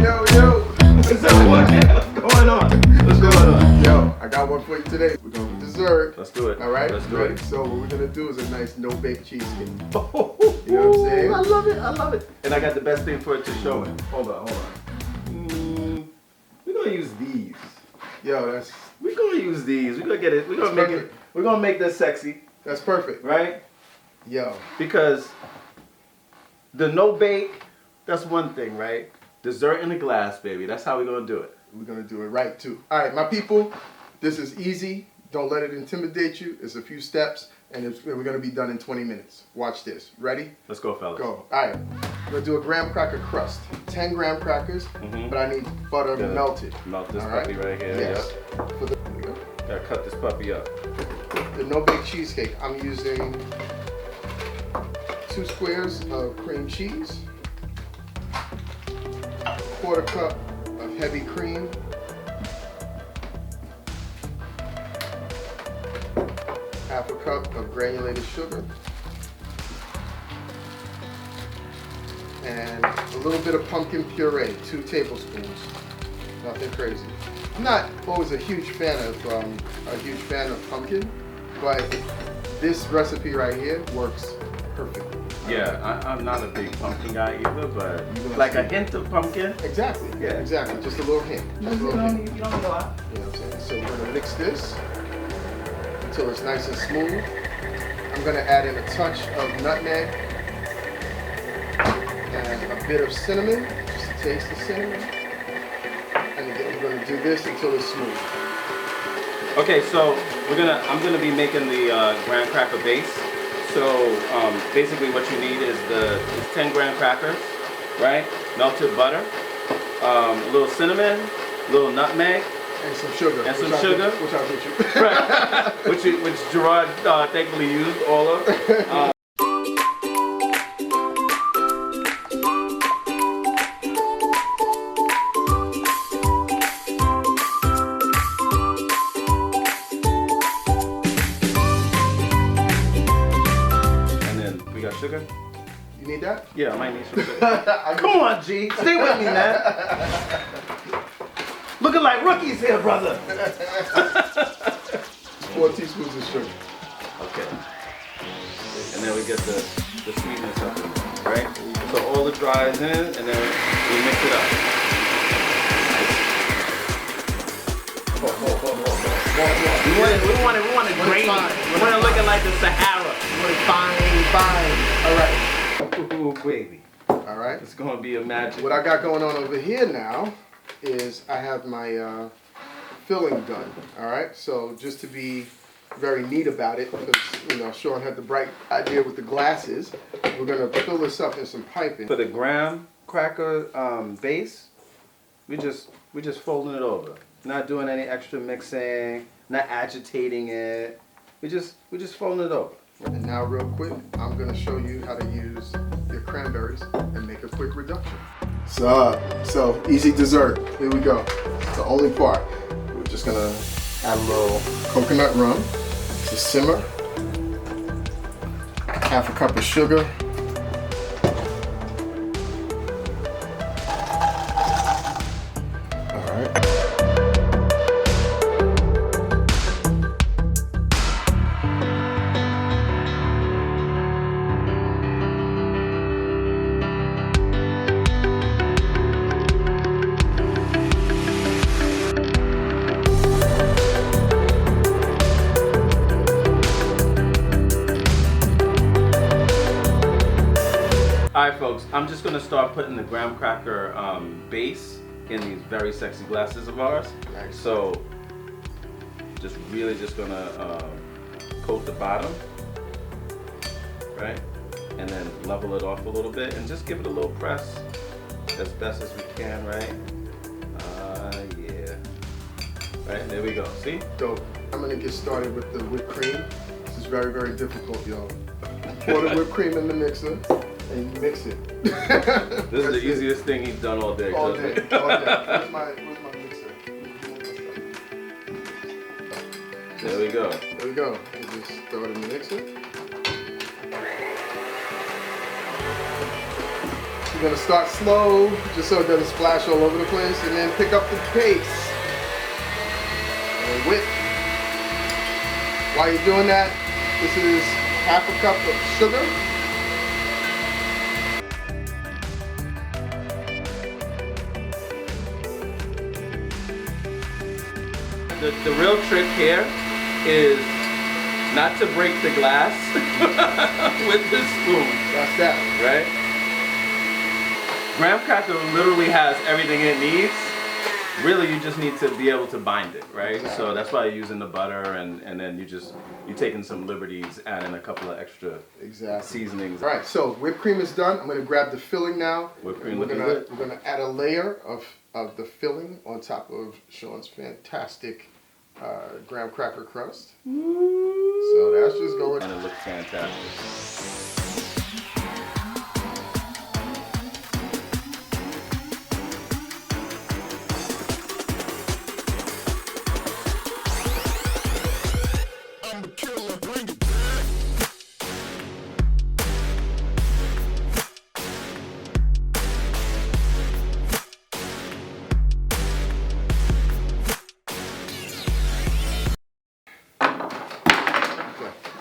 Yo. What's going on? Yo, I got one for you today. We're going to dessert. Let's do it. All right? Let's do Ready? it. So what we're going to do is a nice no-bake cheesecake. You know what I'm saying? I love it. And I got the best thing for it to show it. Hold on. We're gonna use these. Yo, We're gonna use these. We're gonna get it. We're gonna make it. We're gonna make this sexy. That's perfect. Right? Yo. Because the no bake, that's one thing, right? Dessert in a glass, baby. That's how we're gonna do it. We're going to do it right, too. All right, my people, this is easy. Don't let it intimidate you. It's a few steps, and we're going to be done in 20 minutes. Watch this. Ready? Let's go, fellas. Go. All right. We're going to do a graham cracker crust. 10 graham crackers, but I need butter melted. Melt this All puppy right here. Yes. Yep. There we go. Gotta cut this puppy up. The no-bake cheesecake, I'm using 2 squares of cream cheese, 1/4 cup of heavy cream, 1/2 cup of granulated sugar, and a little bit of pumpkin puree, 2 tablespoons. Nothing crazy. I'm not always a huge fan of pumpkin, but this recipe right here works perfectly. Yeah, I'm not a big pumpkin guy either, but gonna like see. a hint of pumpkin. Exactly. Yeah. Exactly. Just a little hint. You Just a little hint. don't need a lot. You know what I'm saying? So we're gonna mix this until it's nice and smooth. I'm gonna add in a touch of nutmeg and a bit of cinnamon, just to taste the cinnamon. And again, we're gonna do this until it's smooth. Okay, so I'm gonna be making the graham cracker base. So basically, what you need is 10 graham crackers, right? Melted butter, a little cinnamon, a little nutmeg, And some sugar. And some which sugar. Which I'll get you. right? which Gerard thankfully used all of. Sugar? You need that? Yeah, I might need some sugar. Come on, G. Stay with me, man. Looking like rookies here, brother. 4 teaspoons of sugar. Okay. And then we get the sweetness up in there, right? So all the dries in, and then we mix it up. We want it grainy. We want it looking like the Sahara. Fine. All right. Ooh, baby. All right. It's gonna be a magic. What I got going on over here now is I have my filling done. All right. So just to be very neat about it, because Sean had the bright idea with the glasses, we're gonna fill this up in some piping. For the graham cracker base, we just folding it over. Not doing any extra mixing, not agitating it. We just folding it over. And now real quick, I'm gonna show you how to use your cranberries and make a quick reduction. So easy dessert. Here we go. It's the only part. We're just gonna add a little coconut rum to simmer. 1/2 cup of sugar. All right. Alright folks, I'm just going to start putting the graham cracker base in these very sexy glasses of ours. Nice. So, just going to coat the bottom, right? And then level it off a little bit and just give it a little press as best as we can, right? Yeah. Right, there we go, see? Dope. I'm gonna get started with the whipped cream. This is very, very difficult, y'all. Pour the whipped cream in the mixer. And you mix it. This is the easiest thing he's done all day. All day. Where's my mixer? There we go. There we go. You just throw it in the mixer. You're gonna start slow, just so it doesn't splash all over the place, and then pick up the pace. And whip. While you're doing that, this is half a cup of sugar. The real trick here is not to break the glass with the spoon. That's that. Right? Graham cracker literally has everything it needs. Really, you just need to be able to bind it, right? Exactly. So that's why you're using the butter, and then you're taking some liberties, adding a couple of extra seasonings. All right, so whipped cream is done. I'm gonna grab the filling now. Whipped cream We're looking good. gonna add a layer of the filling on top of Sean's fantastic graham cracker crust. So that's just going. And it looks fantastic.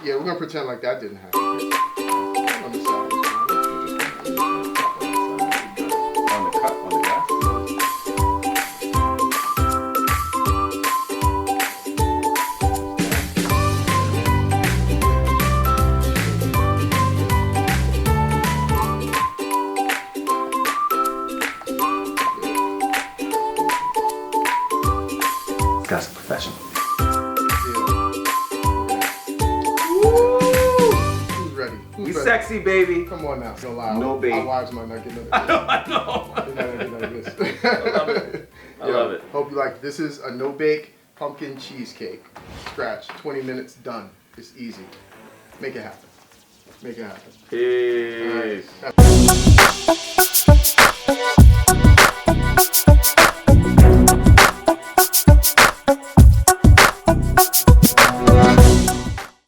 Yeah, we're gonna pretend like that didn't happen. On the side. On the cup, on the glass. This guy's a professional. Who's ready? Sexy, baby. Come on now. Don't lie. No bait. Our wives might not get none of this. I know. They're not gonna get none of this. I love it. I love it. Hope you like it. This is a no-bake pumpkin cheesecake. Scratch. 20 minutes, done. It's easy. Make it happen. Make it happen. Peace. All right.